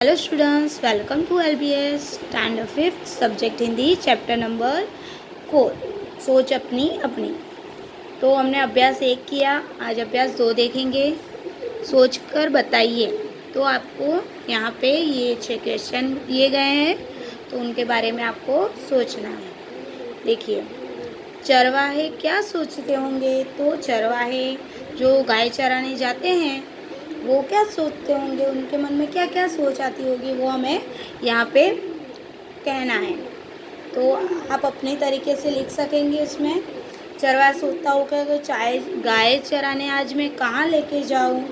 Hello students, welcome to LBS standard fifth subject Hindi chapter number 4 सोच अपनी अपनी। तो हमने अभ्यास 1 किया, आज अभ्यास 2 देखेंगे। सोच कर बताइए। तो आपको यहाँ पे ये 6 क्वेश्चन दिए गए हैं, तो उनके बारे में आपको सोचना है। देखिए, चरवाहे क्या सोचते होंगे? तो चरवाहे जो गाय चराने जाते हैं वो क्या सोचते होंगे, उनके मन में क्या क्या सोच आती होगी, वो हमें यहाँ पे कहना है। तो आप अपने तरीके से लिख सकेंगे। इसमें चरवाहा सोचता होगा कि गाय चराने आज मैं कहाँ लेके जाऊँ,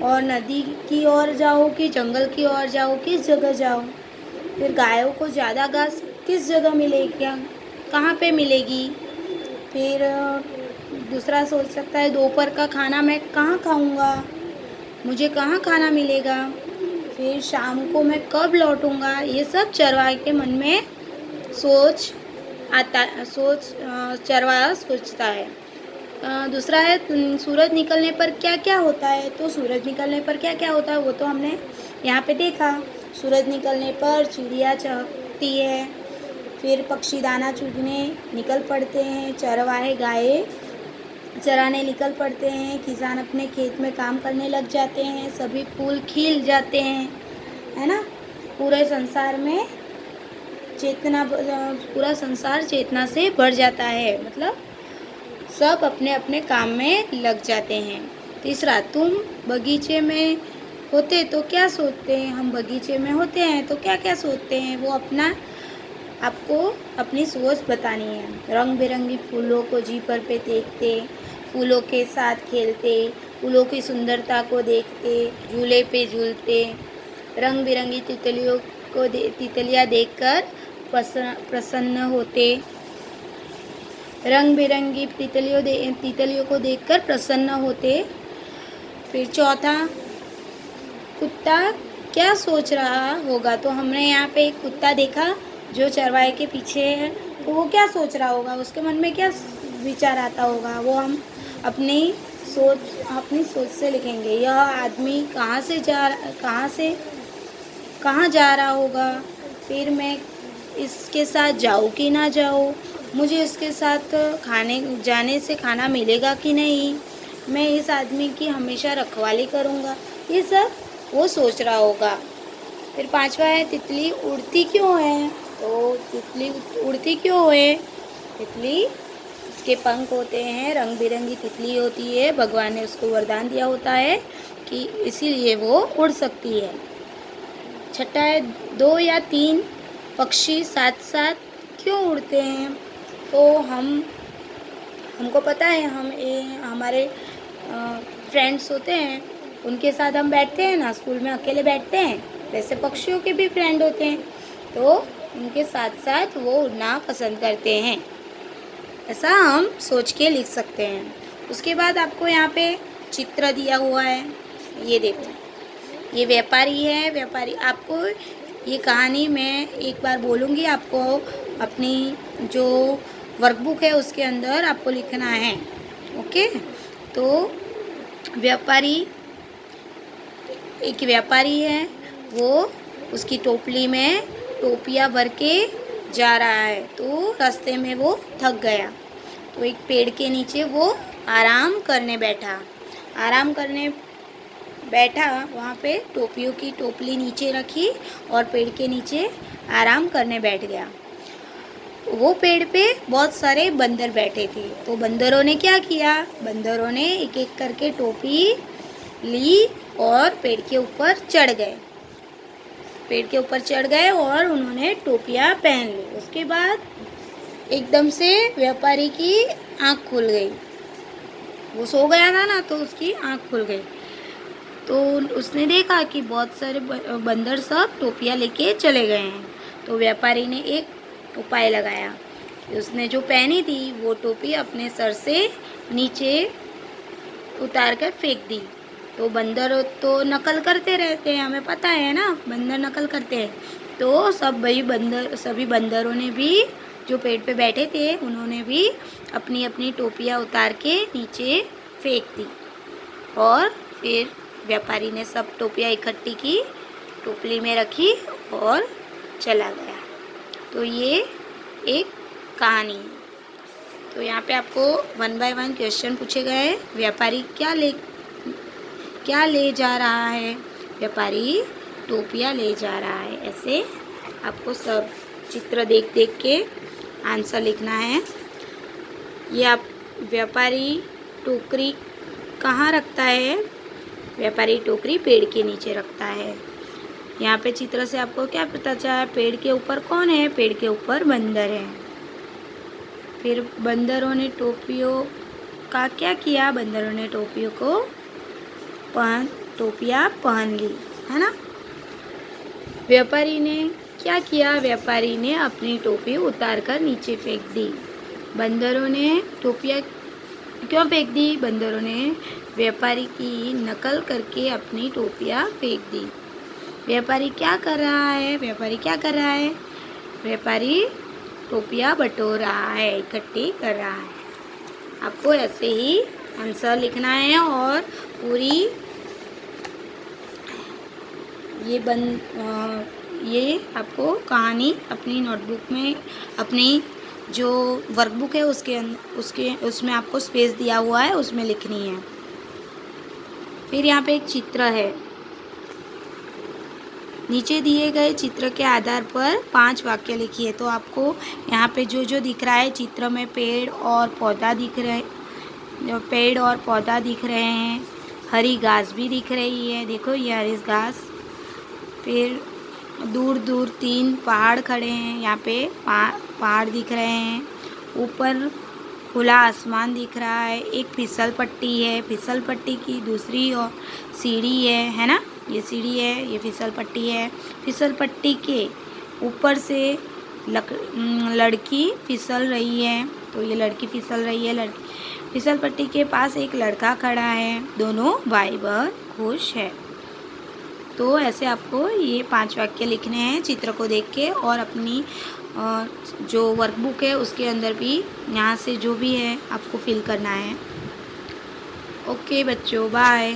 और नदी की ओर जाऊँ कि जंगल की ओर जाऊँ, किस जगह जाऊँ। फिर गायों को ज़्यादा घास किस जगह मिलेगी, कहाँ पे मिलेगी। फिर दूसरा सोच सकता है दोपहर का खाना मैं कहाँ खाऊँगा, मुझे कहाँ खाना मिलेगा। फिर शाम को मैं कब लौटूंगा। ये सब चरवाहे के मन में चरवाहा सोचता है। दूसरा है सूरज निकलने पर क्या क्या होता है। तो सूरज निकलने पर क्या क्या होता है वो तो हमने यहाँ पे देखा। सूरज निकलने पर चिड़िया चहकती है, फिर पक्षी दाना चुगने निकल पड़ते हैं, चरवाहे गाय चराने निकल पड़ते हैं, किसान अपने खेत में काम करने लग जाते हैं, सभी फूल खिल जाते हैं, है ना। पूरे संसार में पूरा संसार चेतना से भर जाता है, मतलब सब अपने अपने काम में लग जाते हैं। तीसरा, तुम बगीचे में होते तो क्या सोचते हैं। हम बगीचे में होते हैं तो क्या क्या सोचते हैं, वो आपको अपनी सोच बतानी है। रंग बिरंगी फूलों को जी पर पे देखते, फूलों के साथ खेलते, फूलों की सुंदरता को देखते, झूले पे झूलते, रंग बिरंगी तितलियाँ देखकर प्रसन्न होते, रंग बिरंगी तितलियों को देखकर प्रसन्न होते। फिर चौथा, कुत्ता क्या सोच रहा होगा। तो हमने यहाँ पे एक कुत्ता देखा जो चरवाहे के पीछे है, तो वो क्या सोच रहा होगा, उसके मन में क्या विचार आता होगा, वो हम अपनी सोच से लिखेंगे। यह आदमी कहाँ जा रहा होगा, फिर मैं इसके साथ जाऊँ कि ना जाऊँ, मुझे इसके साथ जाने से खाना मिलेगा कि नहीं, मैं इस आदमी की हमेशा रखवाली करूँगा। ये सब वो सोच रहा होगा। फिर पांचवा है, तितली उड़ती क्यों है। तो तितली उड़ती क्यों है, तितली उसके पंख होते हैं, रंग बिरंगी तितली होती है, भगवान ने उसको वरदान दिया होता है कि इसीलिए वो उड़ सकती है। छठा है, 2 या 3 पक्षी साथ साथ क्यों उड़ते हैं। तो हमको पता है, हमारे फ्रेंड्स होते हैं, उनके साथ हम बैठते हैं ना, स्कूल में अकेले बैठते हैं, वैसे पक्षियों के भी फ्रेंड होते हैं, तो उनके साथ साथ वो उड़ना पसंद करते हैं। ऐसा हम सोच के लिख सकते हैं। उसके बाद आपको यहाँ पे चित्र दिया हुआ है, ये देखो, ये व्यापारी है। व्यापारी, आपको ये कहानी मैं एक बार बोलूँगी, आपको अपनी जो वर्कबुक है उसके अंदर आपको लिखना है। ओके। तो एक व्यापारी है, वो उसकी टोपली में टोपियाँ भर के जा रहा है, तो रास्ते में वो थक गया, तो एक पेड़ के नीचे वो आराम करने बैठा। वहाँ पे टोपियों की टोपली नीचे रखी और पेड़ के नीचे आराम करने बैठ गया। वो पेड़ पे बहुत सारे बंदर बैठे थे, तो बंदरों ने क्या किया, बंदरों ने एक एक करके टोपी ली और पेड़ के ऊपर चढ़ गए और उन्होंने टोपियाँ पहन ली। उसके बाद एकदम से व्यापारी की आँख खुल गई, वो सो गया था ना, तो उसकी आँख खुल गई। तो उसने देखा कि बहुत सारे बंदर सब टोपियाँ लेके चले गए हैं। तो व्यापारी ने एक उपाय लगाया, उसने जो पहनी थी वो टोपी अपने सर से नी उतार कर फेंक दी। तो बंदर तो नकल करते रहते हैं, हमें पता है ना, बंदर नकल करते हैं। तो सभी बंदरों ने भी, जो पेड़ पे बैठे थे, उन्होंने भी अपनी अपनी टोपियाँ उतार के नीचे फेंक दी। और फिर व्यापारी ने सब टोपियाँ इकट्ठी की टोपली में रखी और चला गया। तो ये एक कहानी है। तो यहाँ पे आपको 1 बाय 1 क्वेश्चन पूछे गए हैं। व्यापारी क्या ले जा रहा है? व्यापारी टोपियाँ ले जा रहा है। ऐसे आपको सब चित्र देख देख के आंसर लिखना है। ये आप व्यापारी टोकरी कहाँ रखता है? व्यापारी टोकरी पेड़ के नीचे रखता है। यहाँ पे चित्र से आपको क्या पता चला? पेड़ के ऊपर कौन है? पेड़ के ऊपर बंदर है। फिर बंदरों ने टोपियों का क्या किया? बंदरों ने टोपियाँ पहन ली, है ना। व्यापारी ने क्या किया? व्यापारी ने अपनी टोपी उतार कर नीचे फेंक दी। बंदरों ने टोपियाँ क्यों फेंक दी? बंदरों ने व्यापारी की नकल करके अपनी टोपियाँ फेंक दी। व्यापारी क्या कर रहा है? व्यापारी क्या कर रहा है? व्यापारी टोपियाँ बटोर रहा है, इकट्ठी कर रहा है। आपको ऐसे ही आंसर लिखना है और पूरी ये आपको कहानी अपनी नोटबुक में, अपनी जो वर्कबुक है उसमें आपको स्पेस दिया हुआ है, उसमें लिखनी है। फिर यहाँ पे एक चित्र है। नीचे दिए गए चित्र के आधार पर 5 वाक्य लिखिए। तो आपको यहाँ पे जो जो दिख रहा है चित्र में, पेड़ और पौधा दिख रहे हैं, हरी घास भी दिख रही है। देखो ये हरी घास। फिर दूर दूर 3 पहाड़ खड़े हैं। यहाँ पे पहाड़ दिख रहे हैं। ऊपर खुला आसमान दिख रहा है। एक फिसल पट्टी है। फिसल पट्टी की दूसरी ओर सीढ़ी है ना। ये सीढ़ी है, ये फिसल पट्टी है। फिसल पट्टी के ऊपर से लड़की फिसल रही है। तो ये लड़की फिसल रही है। फिसल पट्टी के पास एक लड़का खड़ा है। दोनों भाई बहन खुश है। तो ऐसे आपको ये 5 वाक्य लिखने हैं चित्र को देख के, और अपनी जो वर्कबुक है उसके अंदर भी यहाँ से जो भी है आपको फिल करना है। ओके बच्चों, बाय।